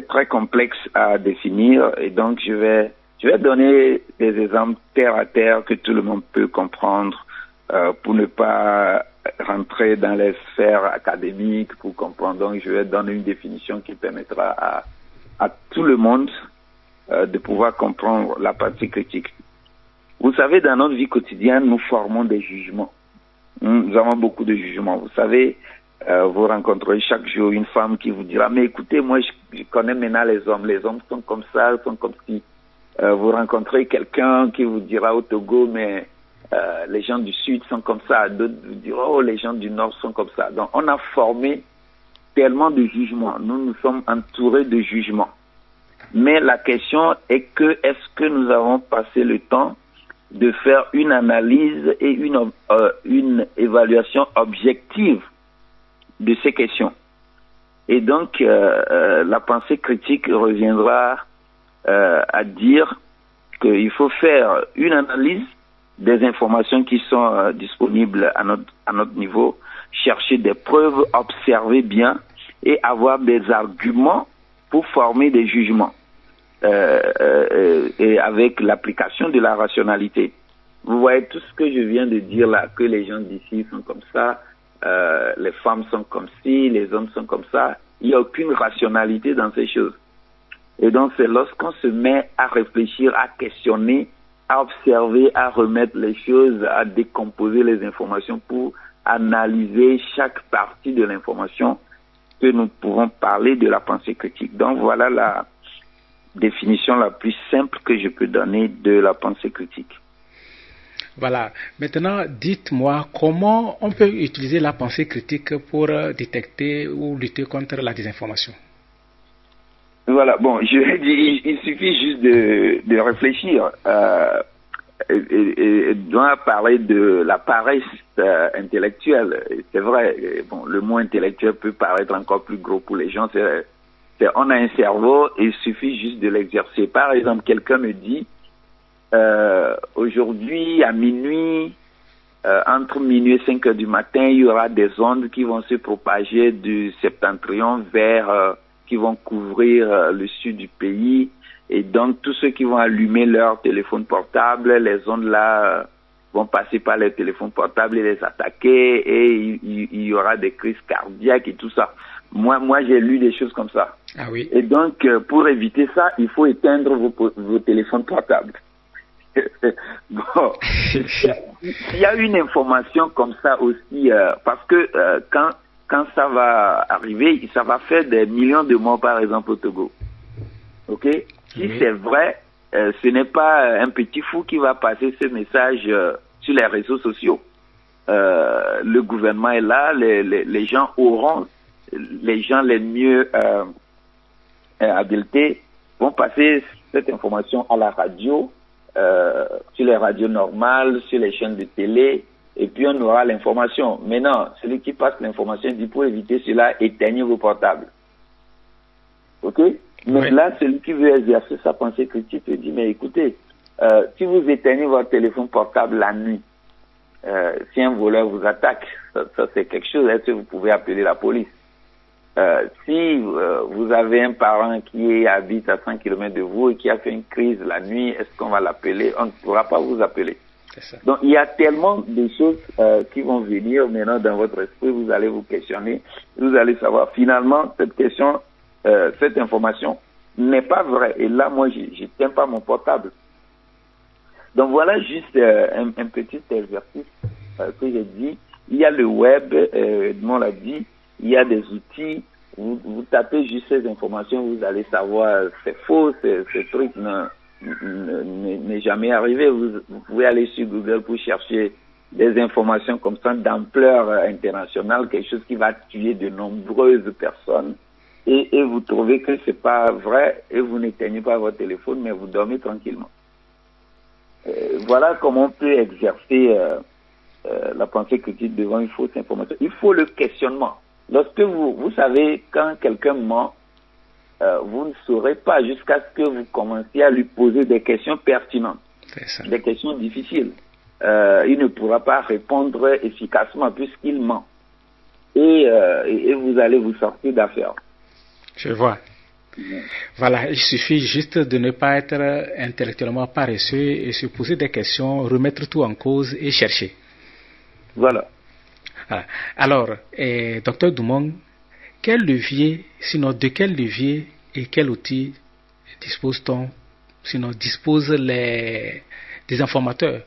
très complexe à définir et donc je vais donner des exemples terre à terre que tout le monde peut comprendre pour ne pas rentrer dans les sphères académiques pour comprendre. Donc je vais donner une définition qui permettra à tout le monde de pouvoir comprendre la pensée critique. Vous savez, dans notre vie quotidienne, nous formons des jugements. Nous avons beaucoup de jugements. Vous savez, vous rencontrez chaque jour une femme qui vous dira, mais écoutez, moi je connais maintenant les hommes sont comme ça, sont comme ci. Vous rencontrez quelqu'un qui vous dira au Togo, mais les gens du Sud sont comme ça. D'autres vous diront, oh, les gens du Nord sont comme ça. Donc on a formé tellement de jugements. Nous sommes entourés de jugements. Mais la question est que, est-ce que nous avons passé le temps de faire une analyse et une évaluation objective de ces questions. Et donc, la pensée critique reviendra à dire qu'il faut faire une analyse des informations qui sont disponibles à notre niveau, chercher des preuves, observer bien et avoir des arguments pour former des jugements. Et avec l'application de la rationalité. Vous voyez tout ce que je viens de dire là, que les gens d'ici sont comme ça, les femmes sont comme ci, les hommes sont comme ça. Il n'y a aucune rationalité dans ces choses. Et donc c'est lorsqu'on se met à réfléchir, à questionner, à observer, à remettre les choses, à décomposer les informations pour analyser chaque partie de l'information que nous pouvons parler de la pensée critique. Donc voilà la définition la plus simple que je peux donner de la pensée critique. Voilà. Maintenant, dites-moi comment on peut utiliser la pensée critique pour détecter ou lutter contre la désinformation. Voilà. Bon, il suffit juste de réfléchir. Et doit parler de la paresse intellectuelle. C'est vrai. Bon, le mot intellectuel peut paraître encore plus gros pour les gens. On a un cerveau et il suffit juste de l'exercer. Par exemple, quelqu'un me dit, aujourd'hui, à minuit, entre minuit et 5 heures du matin, il y aura des ondes qui vont se propager du septentrion vers, qui vont couvrir le sud du pays. Et donc, tous ceux qui vont allumer leur téléphone portable, les ondes là vont passer par les téléphones portables et les attaquer, et il y aura des crises cardiaques et tout ça. Moi, j'ai lu des choses comme ça. Ah oui. Et donc, pour éviter ça, il faut éteindre vos téléphones portables. Bon, il y a une information comme ça aussi, parce que quand ça va arriver, ça va faire des millions de morts, par exemple, au Togo. Ok? Si c'est vrai, ce n'est pas un petit fou qui va passer ce message sur les réseaux sociaux. Le gouvernement est là, les gens auront, les gens les mieux habilités vont passer cette information à la radio, sur les radios normales, sur les chaînes de télé, et puis on aura l'information. Maintenant, celui qui passe l'information dit, pour éviter cela, éteignez vos portables. Ok? Mais là, celui qui veut exercer sa pensée critique dit, mais écoutez, si vous éteignez votre téléphone portable la nuit, si un voleur vous attaque, ça c'est quelque chose, est-ce que vous pouvez appeler la police? Si vous avez un parent qui habite à 100 km de vous et qui a fait une crise la nuit, est-ce qu'on va l'appeler? On ne pourra pas vous appeler. Donc il y a tellement de choses qui vont venir maintenant dans votre esprit, vous allez vous questionner, vous allez savoir finalement cette question, cette information n'est pas vraie. Et là, moi, je tiens pas mon portable. Donc voilà juste un petit exercice que j'ai dit. Il y a le web, Edmond l'a dit, il y a des outils. Vous tapez juste ces informations, vous allez savoir c'est faux, ce truc n'est jamais arrivé. Vous pouvez aller sur Google pour chercher des informations comme ça d'ampleur internationale, quelque chose qui va tuer de nombreuses personnes. Et vous trouvez que c'est pas vrai et vous n'éteignez pas votre téléphone, mais vous dormez tranquillement. Voilà comment on peut exercer la pensée critique devant une fausse information. Il faut le questionnement. Lorsque vous savez, quand quelqu'un ment, vous ne saurez pas jusqu'à ce que vous commenciez à lui poser des questions pertinentes, des questions difficiles. Il ne pourra pas répondre efficacement puisqu'il ment. Et vous allez vous sortir d'affaire. Je vois. Voilà, il suffit juste de ne pas être intellectuellement paresseux et se poser des questions, remettre tout en cause et chercher. Voilà. Alors, Dr Doumong, quel levier, sinon de quel levier et quel outil dispose-t-on, sinon disposent les informateurs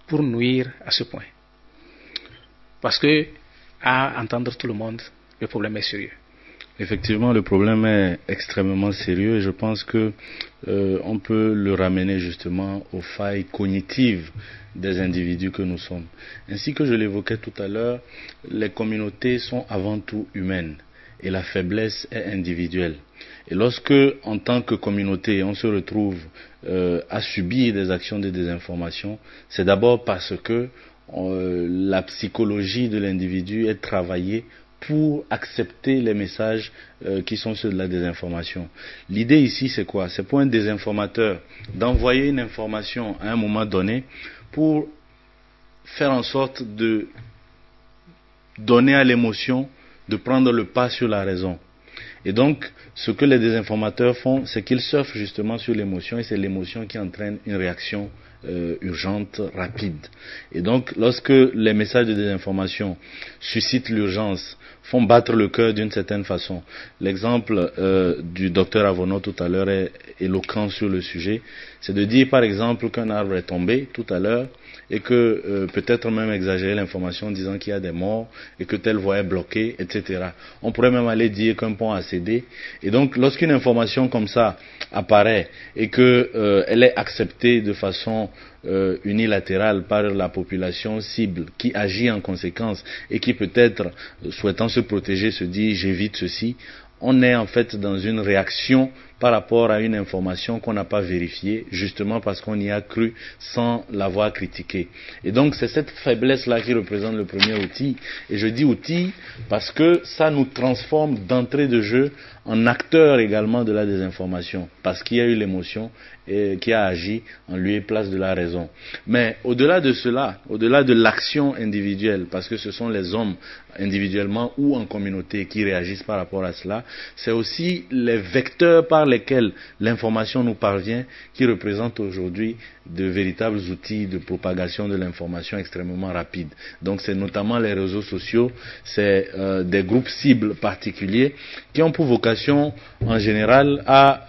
pour nuire à ce point? Parce que, à entendre tout le monde, le problème est sérieux. Effectivement, le problème est extrêmement sérieux et je pense que on peut le ramener justement aux failles cognitives des individus que nous sommes. Ainsi que je l'évoquais tout à l'heure, les communautés sont avant tout humaines et la faiblesse est individuelle. Et lorsque, en tant que communauté, on se retrouve à subir des actions de désinformation, c'est d'abord parce que la psychologie de l'individu est travaillée pour accepter les messages qui sont ceux de la désinformation. L'idée ici, c'est quoi? C'est pour un désinformateur d'envoyer une information à un moment donné pour faire en sorte de donner à l'émotion de prendre le pas sur la raison. Et donc, ce que les désinformateurs font, c'est qu'ils surfent justement sur l'émotion et c'est l'émotion qui entraîne une réaction urgente, rapide. Et donc, lorsque les messages de désinformation suscitent l'urgence, font battre le cœur d'une certaine façon. L'exemple du docteur Avono tout à l'heure est éloquent sur le sujet. C'est de dire par exemple qu'un arbre est tombé tout à l'heure et que peut-être même exagérer l'information en disant qu'il y a des morts et que telle voie est bloquée, etc. On pourrait même aller dire qu'un pont a cédé. Et donc lorsqu'une information comme ça apparaît et que elle est acceptée de façon unilatérale par la population cible qui agit en conséquence et qui peut-être souhaitant se protéger se dit j'évite ceci, on est en fait dans une réaction par rapport à une information qu'on n'a pas vérifiée, justement parce qu'on y a cru sans l'avoir critiquée. Et donc c'est cette faiblesse-là qui représente le premier outil. Et je dis outil parce que ça nous transforme d'entrée de jeu en acteur également de la désinformation, parce qu'il y a eu l'émotion qui a agi en lieu et place de la raison. Mais au-delà de cela, au-delà de l'action individuelle, parce que ce sont les hommes individuellement ou en communauté qui réagissent par rapport à cela, c'est aussi les vecteurs par lesquels l'information nous parvient qui représentent aujourd'hui de véritables outils de propagation de l'information extrêmement rapide. Donc c'est notamment les réseaux sociaux, c'est des groupes cibles particuliers qui ont pour vocation en général à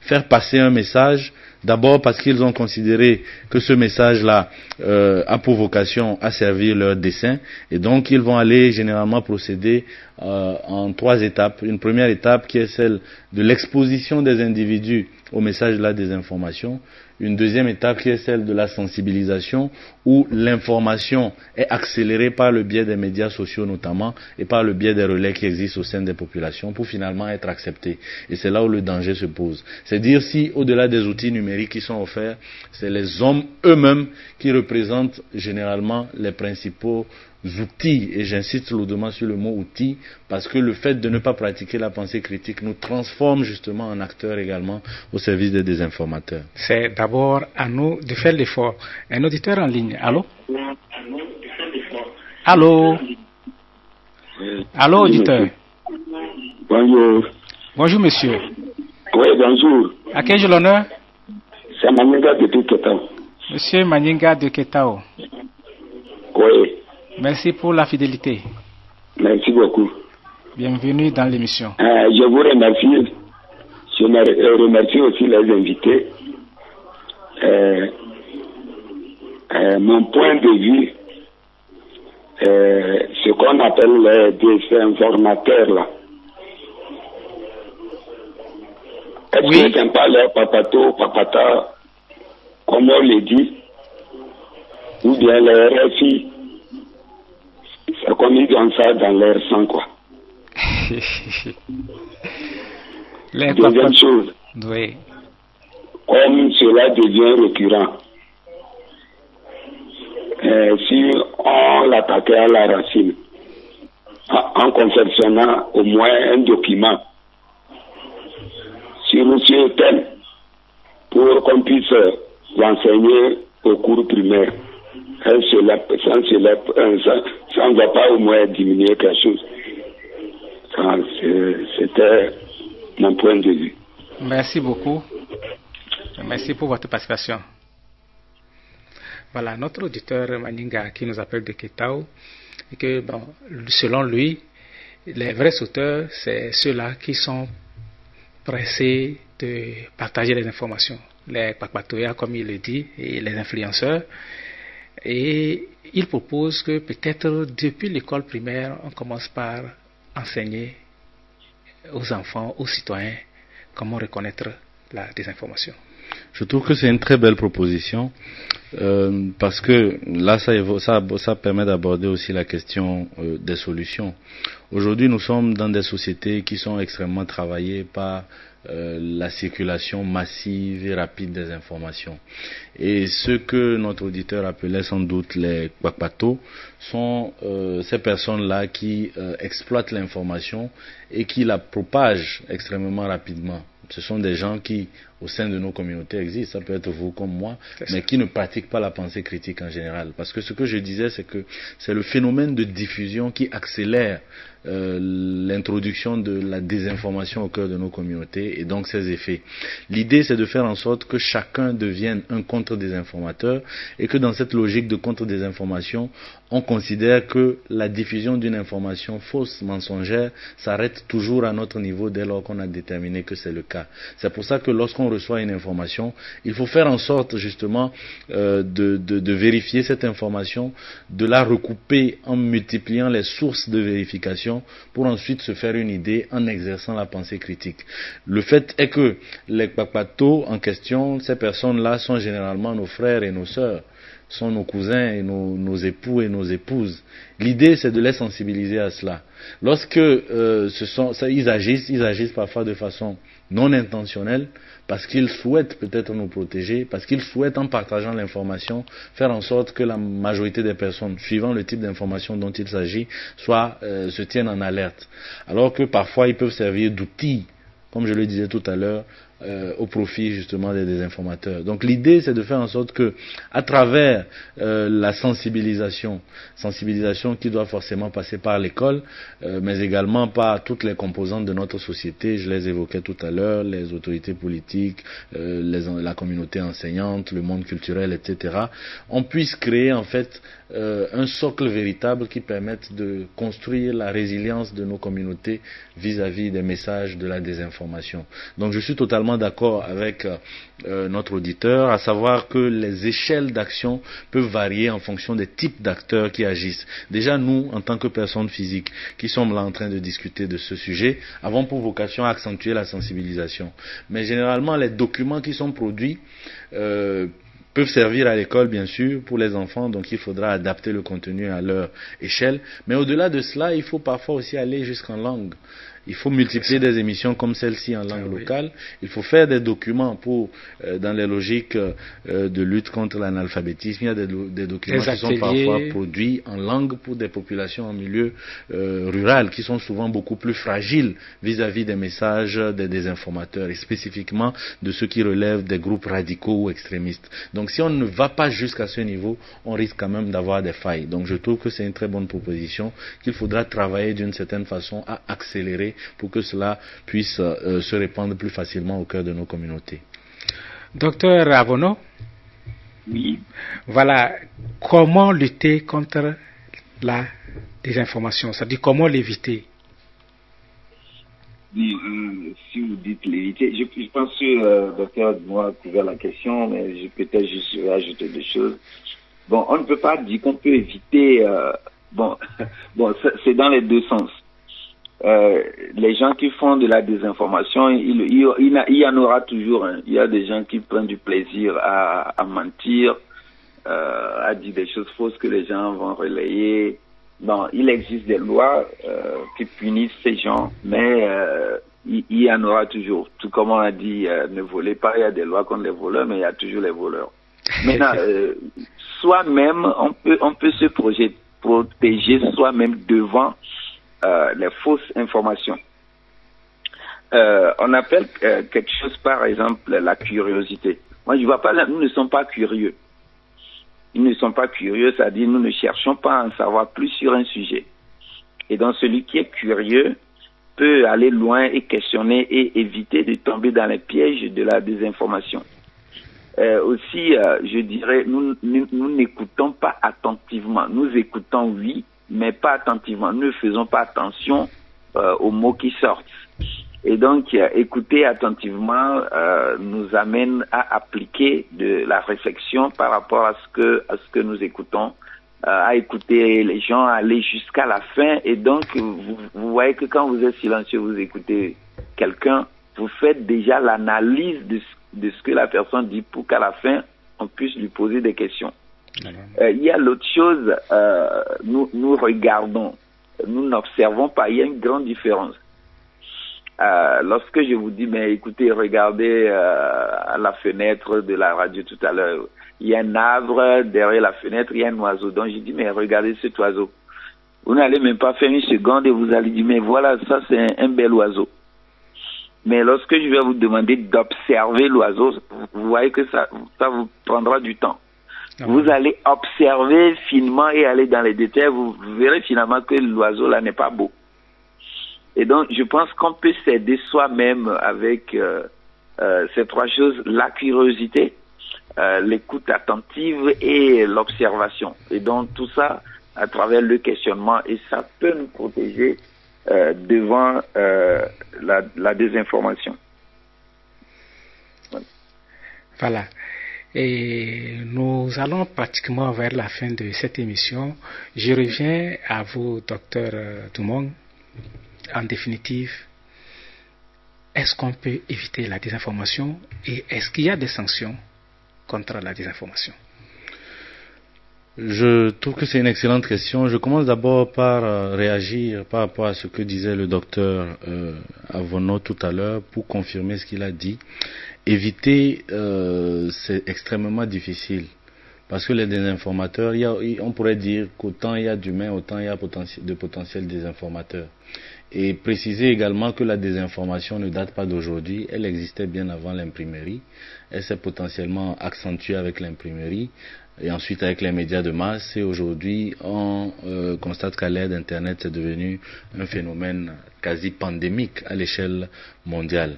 faire passer un message. D'abord parce qu'ils ont considéré que ce message-là a pour vocation à servir leur dessein, et donc ils vont aller généralement procéder en 3 étapes. Une première étape qui est celle de l'exposition des individus au message de la désinformation. Une deuxième étape qui est celle de la sensibilisation, où l'information est accélérée par le biais des médias sociaux notamment et par le biais des relais qui existent au sein des populations pour finalement être acceptée. Et c'est là où le danger se pose. C'est dire si au-delà des outils numériques qui sont offerts, c'est les hommes eux-mêmes qui représentent généralement les principaux outils, et j'insiste lourdement sur le mot outil, parce que le fait de ne pas pratiquer la pensée critique nous transforme justement en acteurs également au service des désinformateurs. C'est d'abord à nous de faire l'effort. Un auditeur en ligne, allô? Allô? Allô, auditeur? Bonjour. Bonjour, monsieur. Oui, bonjour. À qui j'ai l'honneur? C'est Maninga de Ketao. Monsieur Maninga de Ketao. Oui. Merci pour la fidélité. Merci beaucoup. Bienvenue dans l'émission. Je vous remercie. Je remercie aussi les invités. Mon point de vue, ce qu'on appelle les désinformateurs là. Est-ce que c'est pas les papata, comme on le dit, ou bien les RFI? C'est comme ils ont ça dans leur sang, quoi. Deuxième chose, oui. Comme cela devient récurrent, si on l'attaquait à la racine, en confectionnant au moins un document sur ce thème, pour qu'on puisse l'enseigner au cours primaire, ça ne va pas au moins diminuer quelque chose. C'était mon point de vue. Merci beaucoup. Merci pour votre participation. Voilà, notre auditeur Maninga qui nous appelle de Ketao, et que, bon, selon lui, les vrais auteurs, c'est ceux-là qui sont pressés de partager les informations. Les Kpakpatoya, comme il le dit, et les influenceurs. Et il propose que peut-être depuis l'école primaire, on commence par enseigner aux enfants, aux citoyens, comment reconnaître la désinformation. Je trouve que c'est une très belle proposition parce que là, ça permet d'aborder aussi la question des solutions. Aujourd'hui, nous sommes dans des sociétés qui sont extrêmement travaillées par la circulation massive et rapide des informations. Et ce que notre auditeur appelait sans doute les Kpakpato sont ces personnes-là qui exploitent l'information et qui la propagent extrêmement rapidement. Ce sont des gens qui, au sein de nos communautés, existent, ça peut être vous comme moi, mais qui ne pratiquent pas la pensée critique en général. Parce que ce que je disais, c'est que c'est le phénomène de diffusion qui accélère l'introduction de la désinformation au cœur de nos communautés et donc ses effets. L'idée, c'est de faire en sorte que chacun devienne un contre-désinformateur et que dans cette logique de contre-désinformation, on considère que la diffusion d'une information fausse, mensongère, s'arrête toujours à notre niveau dès lors qu'on a déterminé que c'est le cas. C'est pour ça que lorsqu'on reçoit une information, il faut faire en sorte justement de vérifier cette information, de la recouper en multipliant les sources de vérification pour ensuite se faire une idée en exerçant la pensée critique. Le fait est que les Kpakpato en question, ces personnes-là sont généralement nos frères et nos sœurs. sont nos cousins et nos époux et nos épouses. L'idée, c'est de les sensibiliser à cela. Lorsque ils agissent parfois de façon non intentionnelle, parce qu'ils souhaitent peut-être nous protéger, parce qu'ils souhaitent, en partageant l'information, faire en sorte que la majorité des personnes, suivant le type d'information dont il s'agit, se tiennent en alerte. Alors que parfois, ils peuvent servir d'outils, comme je le disais tout à l'heure, au profit justement des désinformateurs. Donc l'idée, c'est de faire en sorte que, à travers la sensibilisation qui doit forcément passer par l'école, mais également par toutes les composantes de notre société, je les évoquais tout à l'heure, les autorités politiques, la communauté enseignante, le monde culturel, etc., on puisse créer en fait un socle véritable qui permette de construire la résilience de nos communautés vis-à-vis des messages de la désinformation. Donc je suis totalement d'accord avec notre auditeur, à savoir que les échelles d'action peuvent varier en fonction des types d'acteurs qui agissent. Déjà, nous, en tant que personnes physiques qui sommes là en train de discuter de ce sujet, avons pour vocation à accentuer la sensibilisation. Mais généralement, les documents qui sont produits peuvent servir à l'école, bien sûr, pour les enfants, donc il faudra adapter le contenu à leur échelle. Mais au-delà de cela, il faut parfois aussi aller jusqu'en langue. Il faut multiplier des émissions comme celle-ci en langue locale. Il faut faire des documents dans les logiques de lutte contre l'analphabétisme. Il y a des documents qui sont parfois produits en langue pour des populations en milieu rural qui sont souvent beaucoup plus fragiles vis-à-vis des messages des désinformateurs et spécifiquement de ceux qui relèvent des groupes radicaux ou extrémistes. Donc si on ne va pas jusqu'à ce niveau, on risque quand même d'avoir des failles. Donc je trouve que c'est une très bonne proposition qu'il faudra travailler d'une certaine façon à accélérer pour que cela puisse se répandre plus facilement au cœur de nos communautés. Docteur Avono, oui. Voilà, comment lutter contre la désinformation, c'est-à-dire comment l'éviter? Oui, si vous dites l'éviter, je pense que docteur Dumois a couvert la question, mais je peux peut-être juste rajouter des choses. Bon, on ne peut pas dire qu'on peut éviter, c'est dans les deux sens. Les gens qui font de la désinformation, il y en aura toujours. Hein. Il y a des gens qui prennent du plaisir à mentir, à dire des choses fausses que les gens vont relayer. Bon, il existe des lois qui punissent ces gens, mais il y en aura toujours. Tout comme on a dit, ne volez pas, il y a des lois contre les voleurs, mais il y a toujours les voleurs. Maintenant, soi-même, on peut se protéger soi-même devant les fausses informations. On appelle quelque chose, par exemple, la curiosité. Moi, je vois pas, nous ne sommes pas curieux. Ils ne sont pas curieux, c'est-à-dire nous ne cherchons pas à en savoir plus sur un sujet. Et donc, celui qui est curieux peut aller loin et questionner et éviter de tomber dans les pièges de la désinformation. Aussi, je dirais, nous n'écoutons pas attentivement. Nous écoutons, oui, mais pas attentivement. Nous ne faisons pas attention aux mots qui sortent. Et donc, écouter attentivement nous amène à appliquer de la réflexion par rapport à ce que nous écoutons, à écouter les gens, à aller jusqu'à la fin. Et donc, vous voyez que quand vous êtes silencieux, vous écoutez quelqu'un, vous faites déjà l'analyse de ce que la personne dit pour qu'à la fin, on puisse lui poser des questions. Il y a l'autre chose, nous regardons, nous n'observons pas, il y a une grande différence. Lorsque je vous dis, mais écoutez, regardez à la fenêtre de la radio tout à l'heure, il y a un arbre, derrière la fenêtre, il y a un oiseau. Donc je dis, mais regardez cet oiseau. Vous n'allez même pas faire une seconde et vous allez dire, mais voilà, ça c'est un bel oiseau. Mais lorsque je vais vous demander d'observer l'oiseau, vous voyez que ça vous prendra du temps. Vous allez observer finement et aller dans les détails, vous verrez finalement que l'oiseau là n'est pas beau. Et donc, je pense qu'on peut s'aider soi-même avec ces trois choses, la curiosité, l'écoute attentive et l'observation. Et donc, tout ça à travers le questionnement, et ça peut nous protéger devant la désinformation. Voilà. Et nous allons pratiquement vers la fin de cette émission. Je reviens à vous, docteur Dumong. En définitive, est-ce qu'on peut éviter la désinformation et est-ce qu'il y a des sanctions contre la désinformation? Je trouve que c'est une excellente question. Je commence d'abord par réagir par rapport à ce que disait le docteur Avono tout à l'heure pour confirmer ce qu'il a dit. Éviter, c'est extrêmement difficile. Parce que les désinformateurs, on pourrait dire qu'autant il y a d'humains, autant il y a de potentiels désinformateurs. Et préciser également que la désinformation ne date pas d'aujourd'hui, elle existait bien avant l'imprimerie, elle s'est potentiellement accentuée avec l'imprimerie et ensuite avec les médias de masse, et aujourd'hui on constate qu'à l'ère d'Internet c'est devenu un phénomène quasi pandémique à l'échelle mondiale.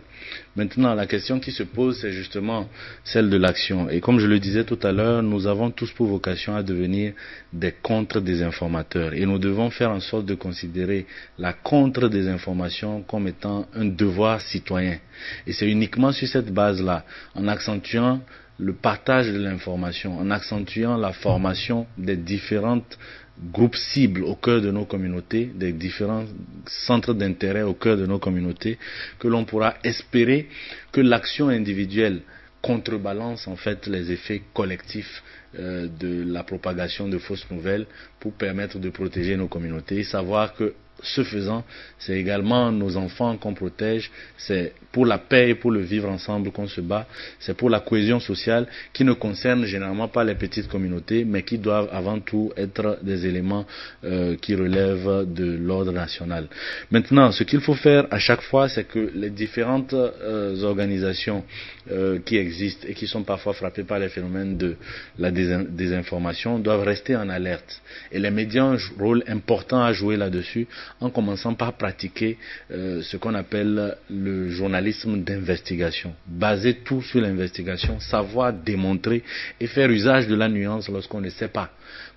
Maintenant, la question qui se pose, c'est justement celle de l'action. Et comme je le disais tout à l'heure, nous avons tous pour vocation à devenir des contre-désinformateurs. Et nous devons faire en sorte de considérer la contre-désinformation comme étant un devoir citoyen. Et c'est uniquement sur cette base-là, en accentuant le partage de l'information, en accentuant la formation des différents groupes cibles au cœur de nos communautés, des différents centres d'intérêt au cœur de nos communautés, que l'on pourra espérer que l'action individuelle contrebalance en fait les effets collectifs de la propagation de fausses nouvelles pour permettre de protéger nos communautés et savoir que ce faisant, c'est également nos enfants qu'on protège, c'est pour la paix et pour le vivre ensemble qu'on se bat, c'est pour la cohésion sociale qui ne concerne généralement pas les petites communautés, mais qui doivent avant tout être des éléments qui relèvent de l'ordre national. Maintenant, ce qu'il faut faire à chaque fois, c'est que les différentes organisations qui existent et qui sont parfois frappées par les phénomènes de la désinformation doivent rester en alerte. Et les médias ont un rôle important à jouer là-dessus, en commençant par pratiquer ce qu'on appelle le journalisme d'investigation. Baser tout sur l'investigation, savoir démontrer et faire usage de la nuance lorsqu'on ne sait pas,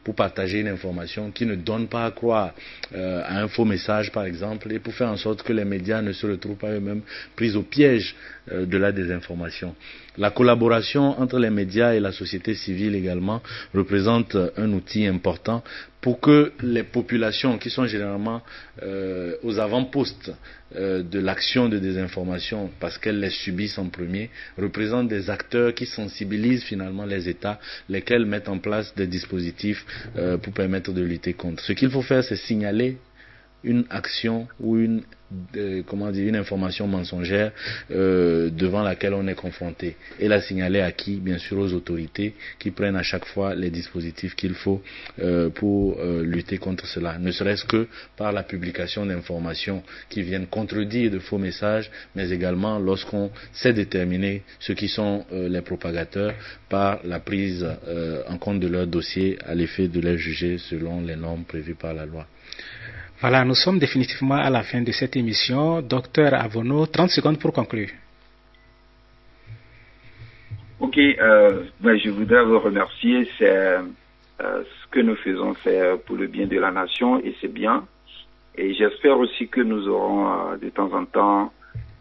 pour partager une information qui ne donne pas à croire à un faux message par exemple, et pour faire en sorte que les médias ne se retrouvent pas eux-mêmes pris au piège de la désinformation. La collaboration entre les médias et la société civile également représente un outil important pour que les populations qui sont généralement aux avant-postes de l'action de désinformation, parce qu'elles les subissent en premier, représentent des acteurs qui sensibilisent finalement les États, lesquels mettent en place des dispositifs pour permettre de lutter contre. Ce qu'il faut faire, c'est signaler une action ou une information mensongère devant laquelle on est confronté, et la signaler à qui? Bien sûr aux autorités qui prennent à chaque fois les dispositifs qu'il faut pour lutter contre cela, ne serait-ce que par la publication d'informations qui viennent contredire de faux messages, mais également lorsqu'on sait déterminer ceux qui sont les propagateurs par la prise en compte de leur dossier à l'effet de les juger selon les normes prévues par la loi. Voilà, nous sommes définitivement à la fin de cette émission. Docteur Avono, 30 secondes pour conclure. Ok, je voudrais vous remercier. Ce que nous faisons, c'est pour le bien de la nation et c'est bien. Et j'espère aussi que nous aurons de temps en temps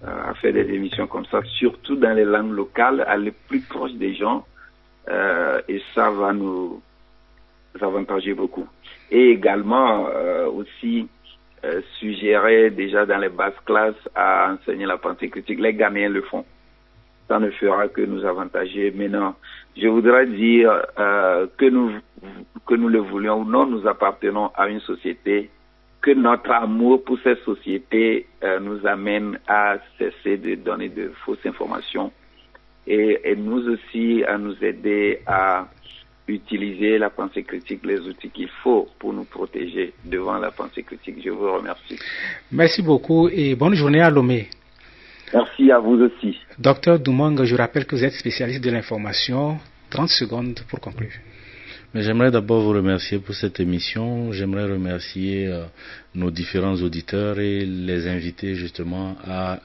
à faire des émissions comme ça, surtout dans les langues locales, aller plus proche des gens. Et ça va nous avantager beaucoup. Et également aussi suggérer déjà dans les basses classes à enseigner la pensée critique. Les Ghanéens le font. Ça ne fera que nous avantager. Maintenant, je voudrais dire que nous le voulions ou non, nous appartenons à une société, que notre amour pour cette société nous amène à cesser de donner de fausses informations et nous aussi à nous aider à utiliser la pensée critique, les outils qu'il faut pour nous protéger devant la pensée critique. Je vous remercie. Merci beaucoup et bonne journée à Lomé. Merci à vous aussi. Docteur Doumang, je rappelle que vous êtes spécialiste de l'information. 30 secondes pour conclure. Mais j'aimerais d'abord vous remercier pour cette émission. J'aimerais remercier nos différents auditeurs et les inviter justement à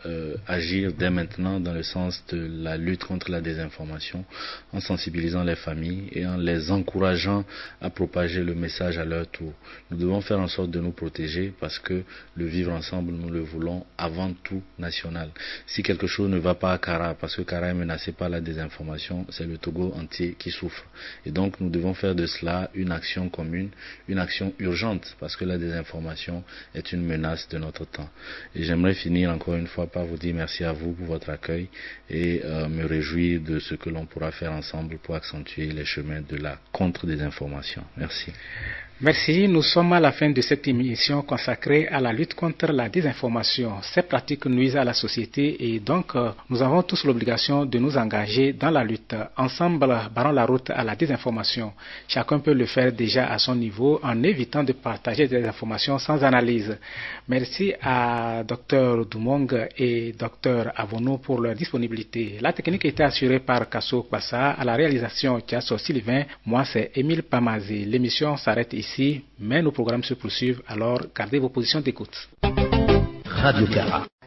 agir dès maintenant dans le sens de la lutte contre la désinformation, en sensibilisant les familles et en les encourageant à propager le message à leur tour. Nous devons faire en sorte de nous protéger parce que le vivre ensemble, nous le voulons avant tout national. Si quelque chose ne va pas à Kara, parce que Kara est menacé par la désinformation, c'est le Togo entier qui souffre. Et donc nous devons faire de cela une action commune, une action urgente, parce que la désinformation désinformation est une menace de notre temps. Et j'aimerais finir encore une fois par vous dire merci à vous pour votre accueil et me réjouir de ce que l'on pourra faire ensemble pour accentuer les chemins de la contre-désinformation. Merci. Merci, nous sommes à la fin de cette émission consacrée à la lutte contre la désinformation. Ces pratiques nuisent à la société et donc nous avons tous l'obligation de nous engager dans la lutte. Ensemble, barrons la route à la désinformation. Chacun peut le faire déjà à son niveau en évitant de partager des informations sans analyse. Merci à Dr Dumong et Dr Avono pour leur disponibilité. La technique était assurée par Kasso Kwasa, à la réalisation Thiasso Sylvain. Moi c'est Émile Pamazé. L'émission s'arrête ici. Mais nos programmes se poursuivent, alors gardez vos positions d'écoute. Radio Cara.